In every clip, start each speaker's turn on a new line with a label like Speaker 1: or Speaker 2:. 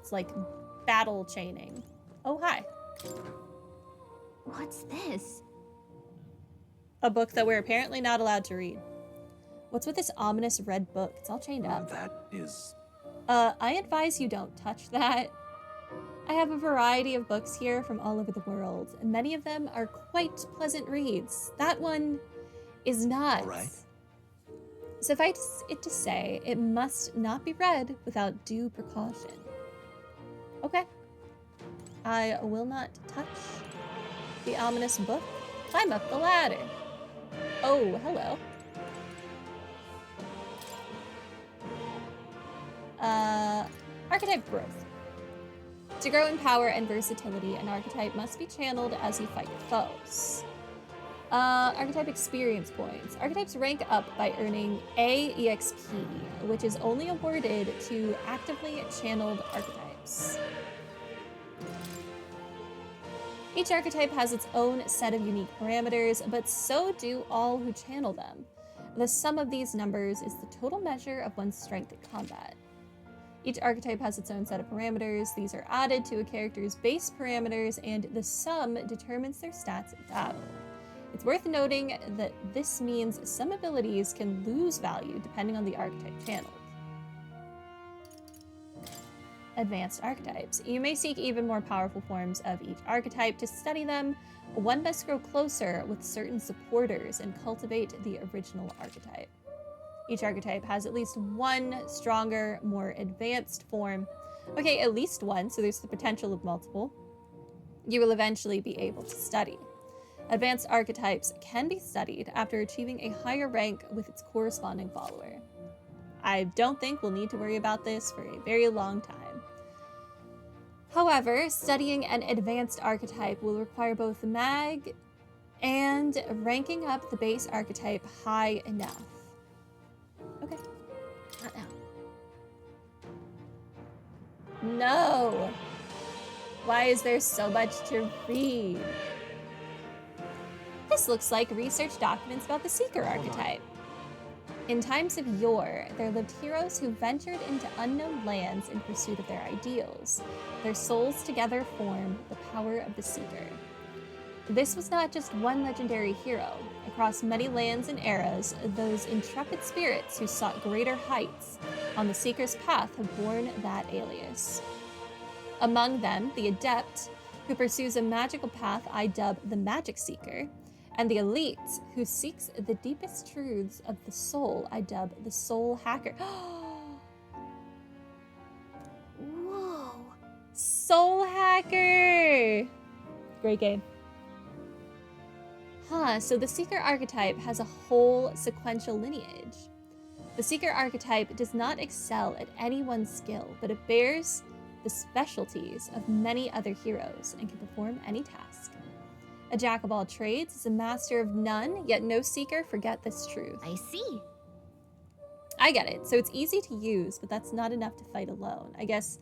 Speaker 1: It's like battle chaining. Oh, hi.
Speaker 2: What's this?
Speaker 1: A book that we're apparently not allowed to read. What's with this ominous red book? It's all chained up.
Speaker 3: That is...
Speaker 1: I advise you don't touch that. I have a variety of books here from all over the world, and many of them are quite pleasant reads. That one is not.
Speaker 3: All right.
Speaker 1: Suffice it to say, it must not be read without due precaution. Okay. I will not touch the ominous book. Climb up the ladder. Oh, hello. Archetype growth. To grow in power and versatility, an archetype must be channeled as you fight your foes. Archetype experience points. Archetypes rank up by earning a EXP, which is only awarded to actively channeled archetypes. Each archetype has its own set of unique parameters, but so do all who channel them. The sum of these numbers is the total measure of one's strength at combat. Each archetype has its own set of parameters. These are added to a character's base parameters, and the sum determines their stats in battle. It's worth noting that this means some abilities can lose value depending on the archetype channeled. Advanced archetypes. You may seek even more powerful forms of each archetype. To study them, one must grow closer with certain supporters and cultivate the original archetype. Each archetype has at least one stronger, more advanced form. Okay, at least one, so there's the potential of multiple. You will eventually be able to study. Advanced archetypes can be studied after achieving a higher rank with its corresponding follower. I don't think we'll need to worry about this for a very long time. However, studying an advanced archetype will require both mag and ranking up the base archetype high enough. Okay.
Speaker 2: Not now.
Speaker 1: No! Why is there so much to read? This looks like research documents about the Seeker archetype. In times of yore, there lived heroes who ventured into unknown lands in pursuit of their ideals. Their souls together form the power of the Seeker. This was not just one legendary hero. Across many lands and eras, those intrepid spirits who sought greater heights on the Seeker's path have borne that alias. Among them, the Adept, who pursues a magical path I dub the Magic Seeker, and the Elite, who seeks the deepest truths of the soul I dub the Soul Hacker.
Speaker 2: Whoa.
Speaker 1: Soul Hacker! Great game. So the Seeker archetype has a whole sequential lineage. The Seeker archetype does not excel at any one skill, but it bears the specialties of many other heroes and can perform any task. A jack of all trades is a master of none, yet no Seeker forget this truth.
Speaker 2: I see.
Speaker 1: I get it. So it's easy to use, but that's not enough to fight alone. I guess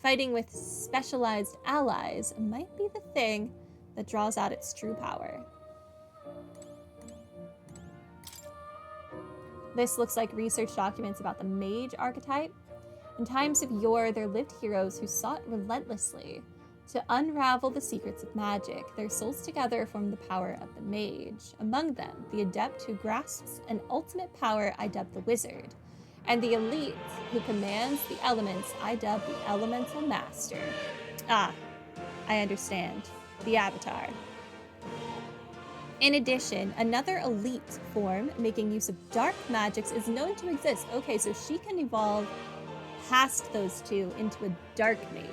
Speaker 1: fighting with specialized allies might be the thing that draws out its true power. This looks like research documents about the Mage archetype. In times of yore, there lived heroes who sought relentlessly to unravel the secrets of magic. Their souls together form the power of the Mage. Among them, the Adept who grasps an ultimate power I dub the Wizard, and the Elite who commands the elements I dub the Elemental Master. Ah, I understand. The Avatar. In addition, another elite form making use of dark magics is known to exist. Okay, so she can evolve past those two into a dark mage.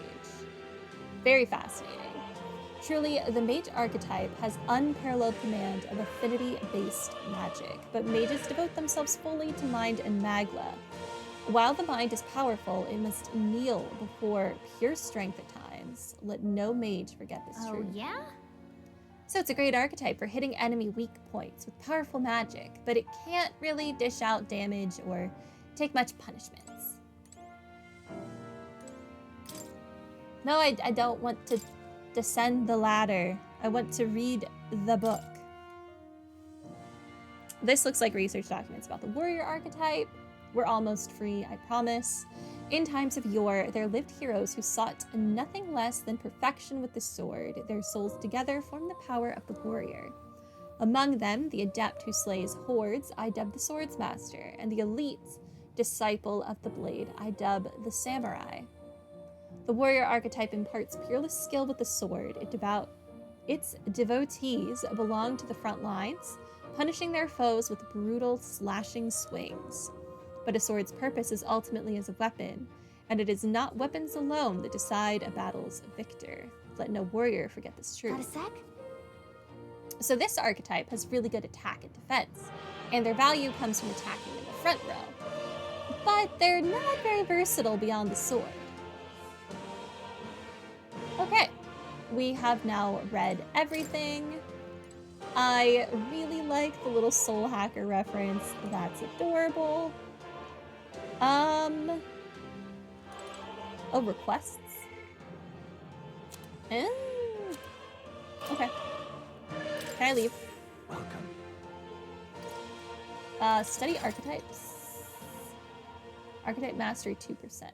Speaker 1: Very fascinating. Truly, the mage archetype has unparalleled command of affinity-based magic, but mages devote themselves fully to mind and magla. While the mind is powerful, it must kneel before pure strength at times. Let no mage forget this truth.
Speaker 2: Oh, yeah?
Speaker 1: So it's a great archetype for hitting enemy weak points with powerful magic, but it can't really dish out damage or take much punishments. No, I don't want to descend the ladder. I want to read the book. This looks like research documents about the warrior archetype. We're almost free, I promise. In times of yore, there lived heroes who sought nothing less than perfection with the sword. Their souls together form the power of the warrior. Among them, the adept who slays hordes, I dub the swords master, and the elite disciple of the blade, I dub the samurai. The warrior archetype imparts peerless skill with the sword. Its devotees belong to the front lines, punishing their foes with brutal, slashing swings. But a sword's purpose is ultimately as a weapon, and it is not weapons alone that decide a battle's victor. Let no warrior forget this truth.
Speaker 2: Got a sec?
Speaker 1: So this archetype has really good attack and defense, and their value comes from attacking in the front row. But they're not very versatile beyond the sword. Okay, we have now read everything. I really like the little soul hacker reference. That's adorable. Oh, requests. Okay. Can I leave?
Speaker 3: Welcome.
Speaker 1: Study archetypes. Archetype mastery 2%.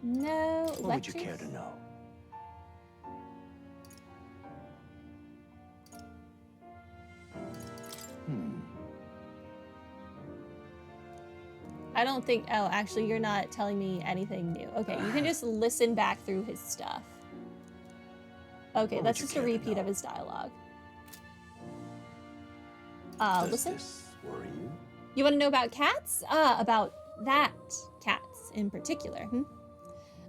Speaker 1: No.
Speaker 3: What
Speaker 1: Lectures?
Speaker 3: would you care to know?
Speaker 1: I don't think. Oh, actually, you're not telling me anything new. Okay, you can just listen back through his stuff. Okay,
Speaker 3: What
Speaker 1: that's
Speaker 3: would you
Speaker 1: just a
Speaker 3: care to
Speaker 1: repeat
Speaker 3: know?
Speaker 1: of his dialogue.
Speaker 3: Does
Speaker 1: Listen.
Speaker 3: this worry you?
Speaker 1: You want to know about cats? About that cats in particular.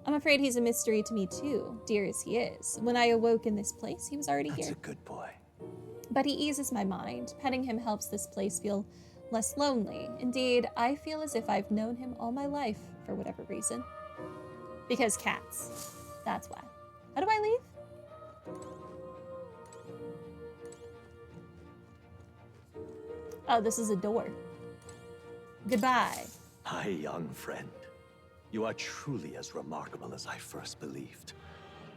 Speaker 1: I'm afraid he's a mystery to me too, dear as he is. When I awoke in this place, he was already
Speaker 3: That's
Speaker 1: here.
Speaker 3: a good boy.
Speaker 1: But he eases my mind. Petting him helps this place feel less lonely. Indeed, I feel as if I've known him all my life, for whatever reason. Because cats. That's why. How do I leave? Oh, this is a door. Goodbye.
Speaker 3: My young friend, you are truly as remarkable as I first believed.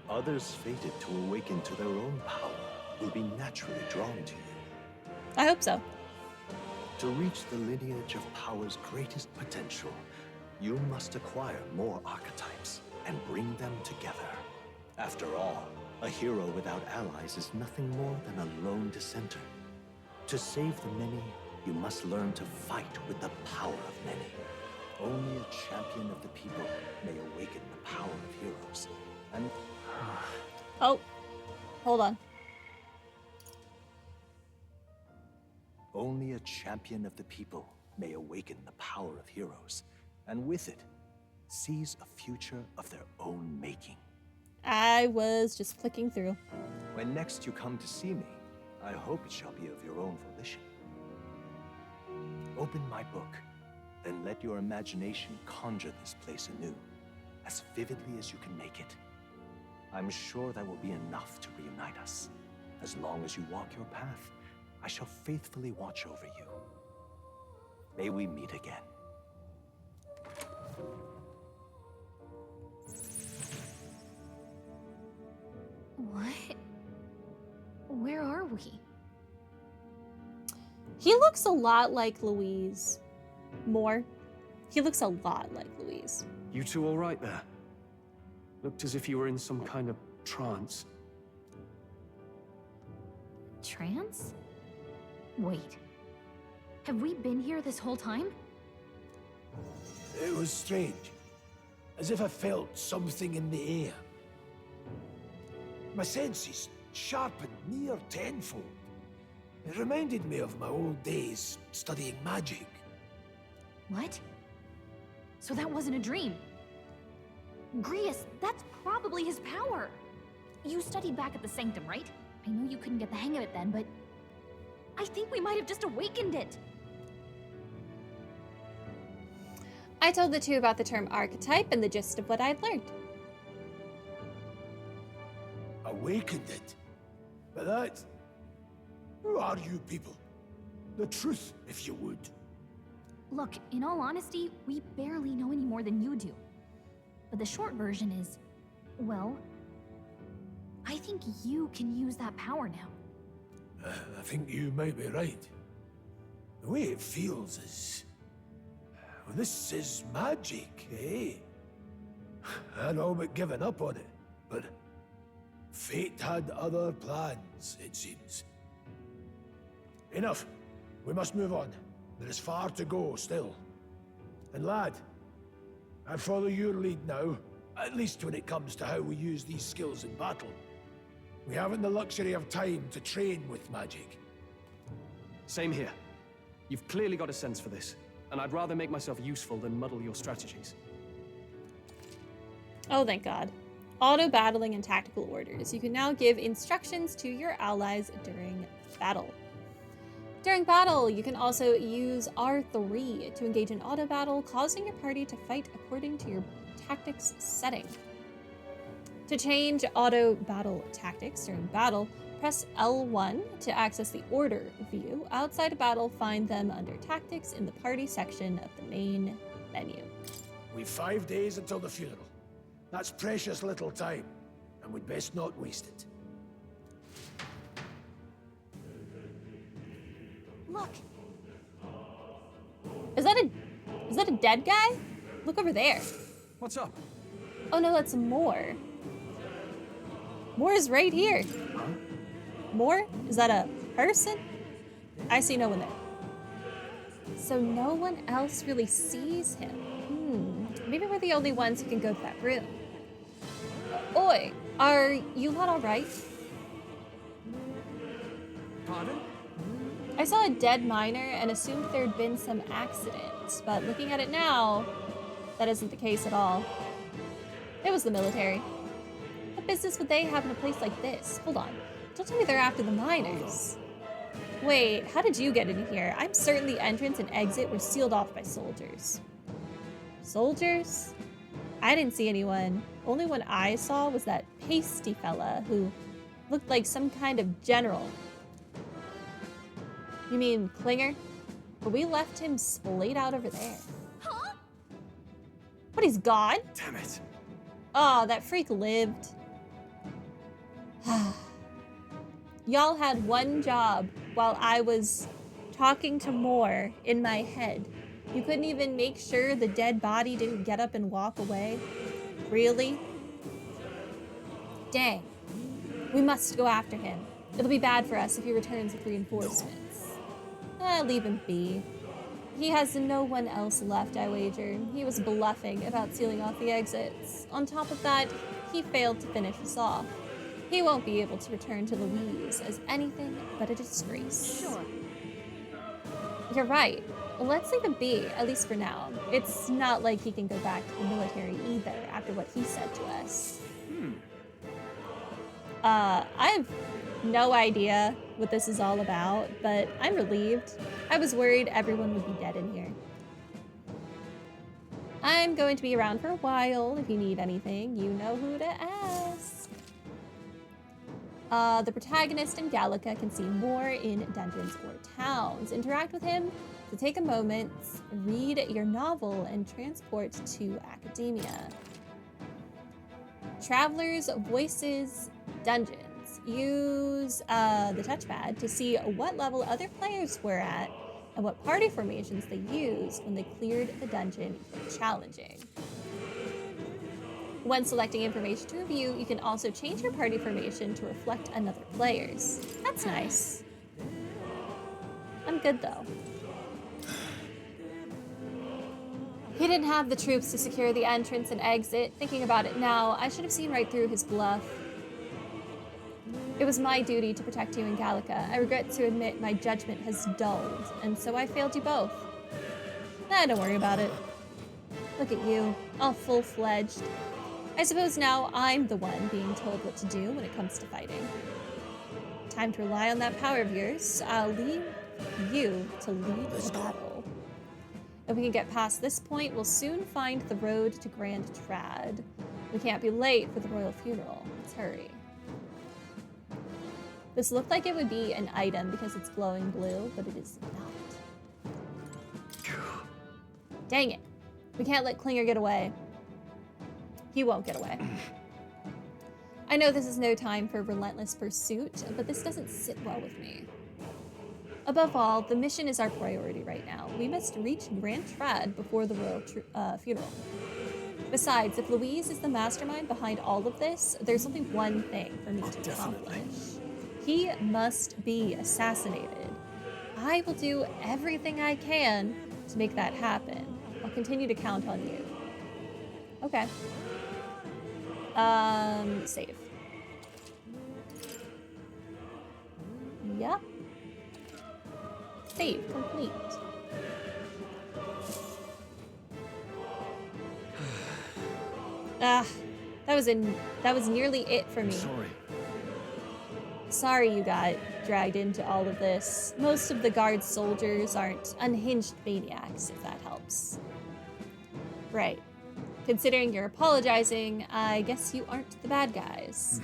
Speaker 3: Others fated to awaken to their own power will be naturally drawn to you.
Speaker 1: I hope so.
Speaker 3: To reach the lineage of power's greatest potential, you must acquire more archetypes and bring them together. After all, a hero without allies is nothing more than a lone dissenter. To save the many, you must learn to fight with the power of many. Only a champion of the people may awaken the power of heroes. And
Speaker 1: Oh, hold on.
Speaker 3: only a champion of the people may awaken the power of heroes, and with it, seize a future of their own making.
Speaker 1: I was just clicking through.
Speaker 3: When next you come to see me, I hope it shall be of your own volition. Open my book, then let your imagination conjure this place anew, as vividly as you can make it. I'm sure that will be enough to reunite us. As long as you walk your path, I shall faithfully watch over you. May we meet again.
Speaker 2: What? Where are we?
Speaker 1: He looks a lot like Louise. More. He looks a lot like Louise.
Speaker 4: You two all right there? Looked as if you were in some kind of trance.
Speaker 2: Trance? Wait. Have we been here this whole time?
Speaker 5: It was strange. As if I felt something in the air. My senses sharpened near tenfold. It reminded me of my old days studying magic.
Speaker 2: What? So that wasn't a dream. Grius, that's probably his power. You studied back at the Sanctum, right? I know you couldn't get the hang of it then, but I think we might have just awakened it.
Speaker 1: I told the two about the term archetype and the gist of what I'd learned.
Speaker 5: Awakened it. But that... Who are you people? The truth, if you would.
Speaker 2: Look, in all honesty, we barely know any more than you do. But the short version is, well, I think you can use that power now.
Speaker 5: I think you might be right. The way it feels is Well, this is magic, eh? I'd all but given up on it, but fate had other plans, it seems. Enough. We must move on. There is far to go still. And lad, I follow your lead now, at least when it comes to how we use these skills in battle. We haven't the luxury of time to train with magic.
Speaker 4: Same here. You've clearly got a sense for this, and I'd rather make myself useful than muddle your strategies.
Speaker 1: Oh, thank God. Auto battling and tactical orders. You can now give instructions to your allies during battle. During battle, you can also use R3 to engage in auto battle, causing your party to fight according to your tactics setting. To change auto battle tactics during battle, press L1 to access the order view. Outside of battle, find them under tactics in the party section of the main menu.
Speaker 5: We've 5 days until the funeral. That's precious little time, and we'd best not waste it.
Speaker 2: Look,
Speaker 1: Is that a dead guy? Look over there.
Speaker 4: What's up?
Speaker 1: Oh no, that's Moore. Moore is right here. Moore? Is that a person? I see no one there. So no one else really sees him. Maybe we're the only ones who can go to that room. Oi, are you not all right?
Speaker 4: Pardon?
Speaker 1: I saw a dead miner and assumed there'd been some accident, but looking at it now, that isn't the case at all. It was the military. What business would they have in a place like this? Hold on. Don't tell me they're after the miners. Wait, how did you get in here? I'm certain the entrance and exit were sealed off by soldiers. Soldiers? I didn't see anyone. Only one I saw was that pasty fella who looked like some kind of general. You mean Klinger? But we left him splayed out over there.
Speaker 2: huh?
Speaker 1: But he's gone?
Speaker 4: Damn it.
Speaker 1: Oh, that freak lived. Y'all had one job while I was talking to Moore in my head. You couldn't even make sure the dead body didn't get up and walk away? Really? Dang. We must go after him. It'll be bad for us if he returns with reinforcements. Leave him be. He has no one else left, I wager. He was bluffing about sealing off the exits. On top of that, he failed to finish us off. He won't be able to return to Louise as anything but a disgrace.
Speaker 2: Sure.
Speaker 1: You're right. Let's leave him be, at least for now. It's not like he can go back to the military either after what he said to us. I have no idea what this is all about, but I'm relieved. I was worried everyone would be dead in here. I'm going to be around for a while. If you need anything, you know who to ask. The protagonist in Gallica can see more in dungeons or towns. Interact with him to take a moment, read your novel, and transport to academia. Travelers Voices Dungeons. Use the touchpad to see what level other players were at and what party formations they used when they cleared the dungeon challenging. When selecting information to review, you can also change your party formation to reflect another player's. That's nice. I'm good though. He didn't have the troops to secure the entrance and exit. Thinking about it now, I should have seen right through his bluff. It was my duty to protect you in Gallica. I regret to admit my judgment has dulled, and so I failed you both. Don't worry about it. Look at you, all full-fledged. I suppose now I'm the one being told what to do when it comes to fighting. Time to rely on that power of yours. I'll leave you to lead the battle. If we can get past this point, we'll soon find the road to Grand Trad. We can't be late for the royal funeral. Let's hurry. This looked like it would be an item because it's glowing blue, but it is not. Dang it. We can't let Klinger get away. He won't get away. I know this is no time for relentless pursuit, but this doesn't sit well with me. Above all, the mission is our priority right now. We must reach Grand Trad before the royal funeral. Besides, if Louise is the mastermind behind all of this, there's only one thing for me to accomplish. He must be assassinated. I will do everything I can to make that happen. I'll continue to count on you. Okay. Save. Yep. Save complete. Ah, that was nearly it for me.
Speaker 4: Sorry.
Speaker 1: Sorry you got dragged into all of this. Most of the guard soldiers aren't unhinged maniacs, if that helps. Right. Considering you're apologizing, I guess you aren't the bad guys.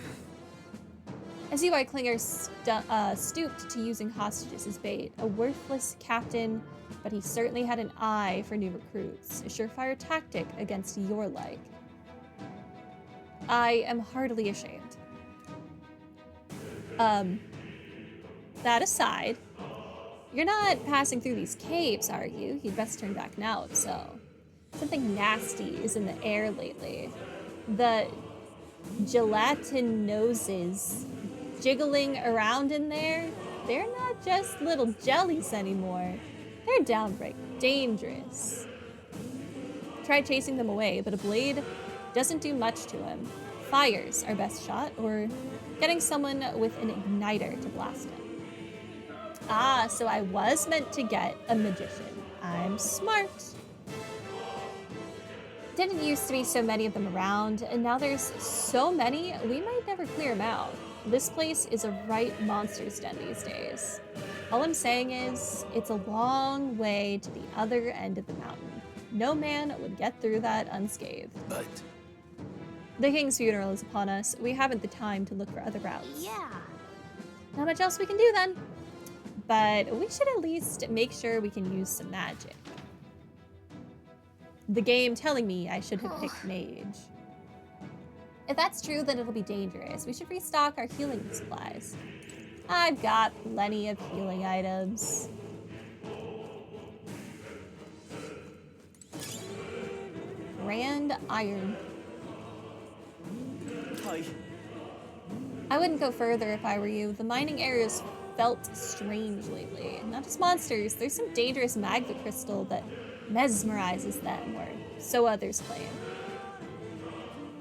Speaker 1: I see why Klinger stooped to using hostages as bait. A worthless captain, but he certainly had an eye for new recruits. A surefire tactic against your like. I am heartily ashamed. That aside, you're not passing through these caves, are you? You'd best turn back now, if so. Something nasty is in the air lately. The gelatinoses jiggling around in there, they're not just little jellies anymore. They're downright dangerous. Tried chasing them away, but a blade doesn't do much to him. Fire's our best shot, or getting someone with an igniter to blast him. Ah, so I was meant to get a magician. I'm smart. Didn't used to be so many of them around, and now there's so many, we might never clear them out. This place is a right monster's den these days. All I'm saying is, it's a long way to the other end of the mountain. No man would get through that unscathed.
Speaker 5: But
Speaker 1: The king's funeral is upon us. We haven't the time to look for other routes.
Speaker 2: Yeah.
Speaker 1: Not much else we can do then. But we should at least make sure we can use some magic. The game telling me I should have picked mage. If that's true, then it'll be dangerous. We should restock our healing supplies. I've got plenty of healing items. Grand Iron.
Speaker 4: Hi.
Speaker 1: I wouldn't go further if I were you. The mining areas felt strange lately. Not just monsters, there's some dangerous magma crystal that mesmerizes them, or so others claim.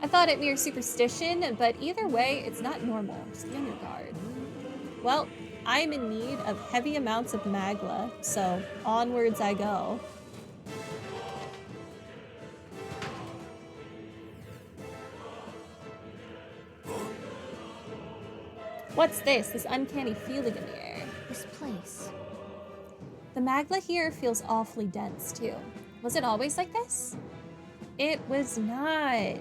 Speaker 1: I thought it mere superstition, but either way, it's not normal. Just be on your guard. Well, I'm in need of heavy amounts of magma, so onwards I go. What's this? This uncanny feeling in the air.
Speaker 2: This place.
Speaker 1: The magma here feels awfully dense, too. Was it always like this? It was not.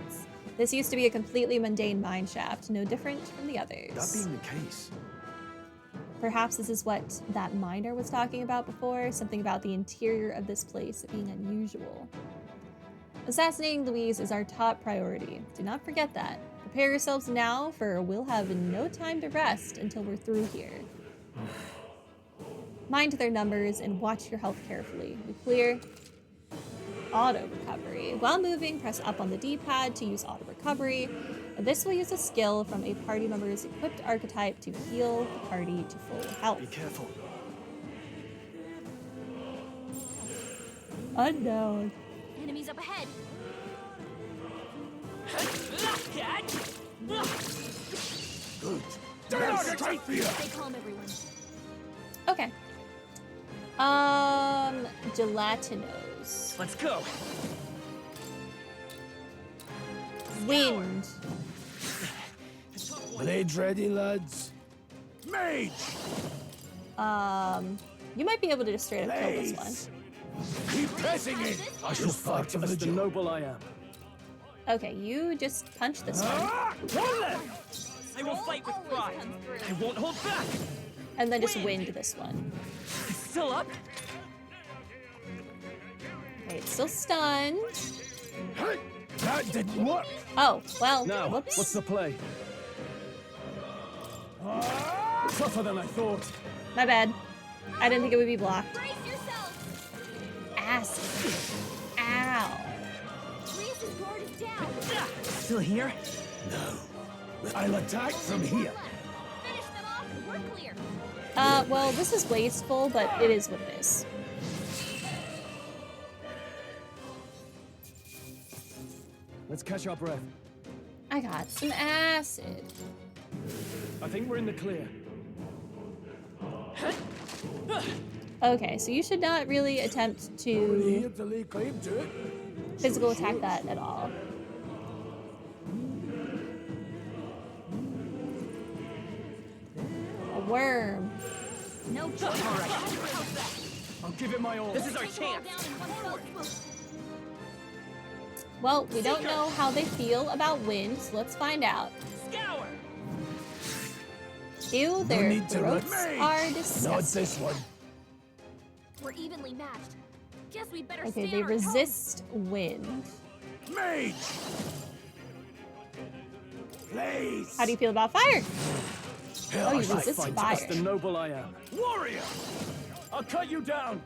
Speaker 1: This used to be a completely mundane mine shaft, no different from the others.
Speaker 4: That being the case,
Speaker 1: Perhaps this is what that miner was talking about before, something about the interior of this place being unusual. Assassinating Louise is our top priority. Do not forget that. Prepare yourselves now, for we'll have no time to rest until we're through here. Mind their numbers and watch your health carefully. We clear. Auto recovery. While moving, press up on the D-pad to use auto recovery. This will use a skill from a party member's equipped archetype to heal the party to full health.
Speaker 4: be careful.
Speaker 1: Unknown.
Speaker 2: Enemies up ahead.
Speaker 5: good. They're straight for you.
Speaker 2: Stay calm, everyone.
Speaker 1: Okay. Gelatinos.
Speaker 6: Let's go.
Speaker 1: Wind.
Speaker 5: Blades ready, lads. Mage!
Speaker 1: You might be able to just straight up kill this one.
Speaker 5: Blaze! Keep pressing it! I shall fight of
Speaker 4: As
Speaker 5: the
Speaker 4: the noble I am.
Speaker 1: Okay, you just punch this one.
Speaker 6: I will fight with pride.
Speaker 2: Comes through.
Speaker 6: I won't hold back.
Speaker 1: And then just wind this one.
Speaker 6: Still up?
Speaker 1: Okay, it's still stunned.
Speaker 5: That didn't work!
Speaker 1: Oh, well,
Speaker 4: Now,
Speaker 1: whoops.
Speaker 4: what's the play? Tougher than I thought.
Speaker 1: My bad. I didn't think it would be blocked.
Speaker 2: Brace yourself!
Speaker 1: Acid. Ow.
Speaker 2: Grievous' guard is down.
Speaker 6: Still here?
Speaker 5: No. I'll attack from here.
Speaker 2: Finish them off and we're clear.
Speaker 1: Well, this is wasteful, but it is what it is.
Speaker 4: Let's catch our breath.
Speaker 1: I got some acid.
Speaker 4: I think we're in the clear.
Speaker 1: Okay, so you should not really attempt
Speaker 5: Only
Speaker 1: to
Speaker 5: here to lay claim to it.
Speaker 1: physical attack that at all. A worm.
Speaker 2: No choice. All right. How's that?
Speaker 4: I'll give it my all.
Speaker 6: This is our
Speaker 2: Take them all
Speaker 6: chance.
Speaker 2: down in one fell swoop.
Speaker 1: Well, we don't know how they feel about wind, so let's find out.
Speaker 6: Scour.
Speaker 1: Ew, their
Speaker 5: need to run.
Speaker 1: throats are
Speaker 5: Not
Speaker 1: disgusting.
Speaker 5: this one.
Speaker 2: We're evenly matched. Guess we better
Speaker 1: Okay,
Speaker 2: stay
Speaker 1: they
Speaker 2: on our toes.
Speaker 1: resist wind.
Speaker 5: Mage! Please!
Speaker 1: How do you feel about fire? Oh, you
Speaker 5: I
Speaker 1: resist
Speaker 5: find
Speaker 1: fire.
Speaker 4: Just the noble I am.
Speaker 5: Warrior!
Speaker 4: I'll cut you down.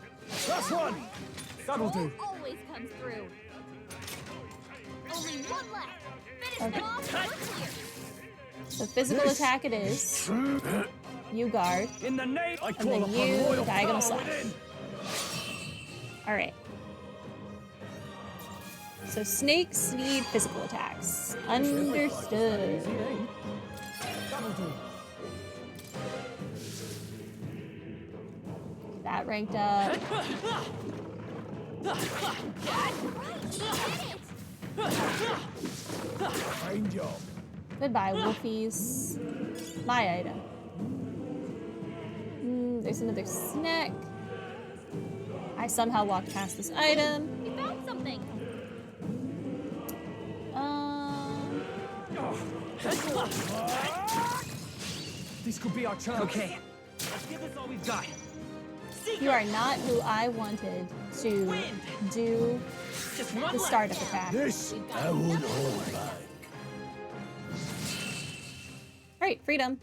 Speaker 4: That's one. That'll do.
Speaker 2: Always comes through. Only one left. Finish
Speaker 1: Okay.
Speaker 2: them off and we're clear.
Speaker 1: So physical attack it is. You guard.
Speaker 4: In the name, I
Speaker 1: And
Speaker 4: call
Speaker 1: then
Speaker 4: upon
Speaker 1: you
Speaker 4: royal
Speaker 1: diagonal
Speaker 4: power
Speaker 1: slash.
Speaker 4: within.
Speaker 1: Alright. So snakes need physical attacks. Understood.
Speaker 4: That'll do.
Speaker 1: That ranked up.
Speaker 5: Fine job.
Speaker 1: Goodbye, wolfies. My item. There's another snack. I somehow walked past this item.
Speaker 2: We found something.
Speaker 4: This could be our chance.
Speaker 6: Okay. Let's give this all we've got.
Speaker 1: You are not who I wanted to do
Speaker 6: Just one
Speaker 1: the
Speaker 6: left.
Speaker 1: startup attack.
Speaker 5: This I won't hold back.
Speaker 1: Alright, freedom.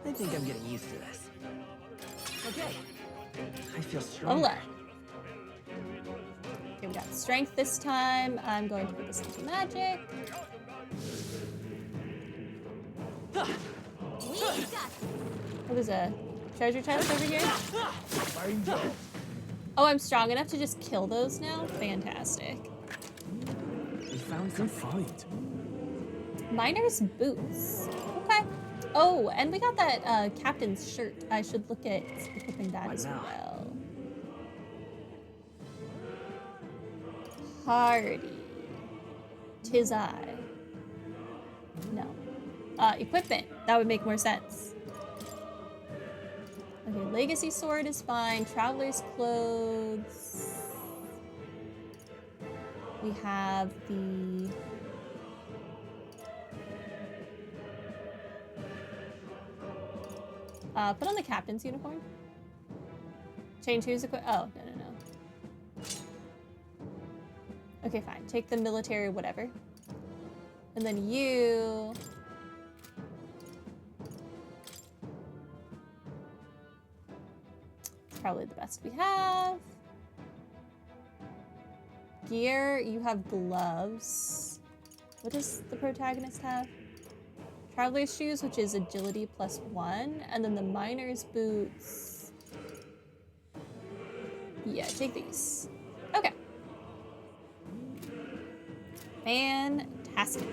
Speaker 6: I think I'm getting used to this. Okay. I feel strong.
Speaker 1: Level up. Okay, we got strength this time. I'm going to put this into magic.
Speaker 2: We got this.
Speaker 1: Oh, there's a treasure chest over here.
Speaker 5: Fine job.
Speaker 1: Oh, I'm strong enough to just kill those now? Fantastic.
Speaker 6: We found
Speaker 4: Good
Speaker 6: something.
Speaker 4: fight.
Speaker 1: Miner's boots. Okay. Oh, and we got that captain's shirt. I should look at equipping that
Speaker 6: What
Speaker 1: as
Speaker 6: now?
Speaker 1: well. Hardy. Tis I. No. Equipment. That would make more sense. Okay, legacy sword is fine. Traveler's clothes. We have the... put on the captain's uniform. Change who's equipped. Oh, no. Okay, fine. Take the military whatever. And then you... It's probably the best we have. Gear, you have gloves. What does the protagonist have? Traveler's shoes, which is agility +1, and then the miner's boots. Yeah, take these. Okay. Fantastic.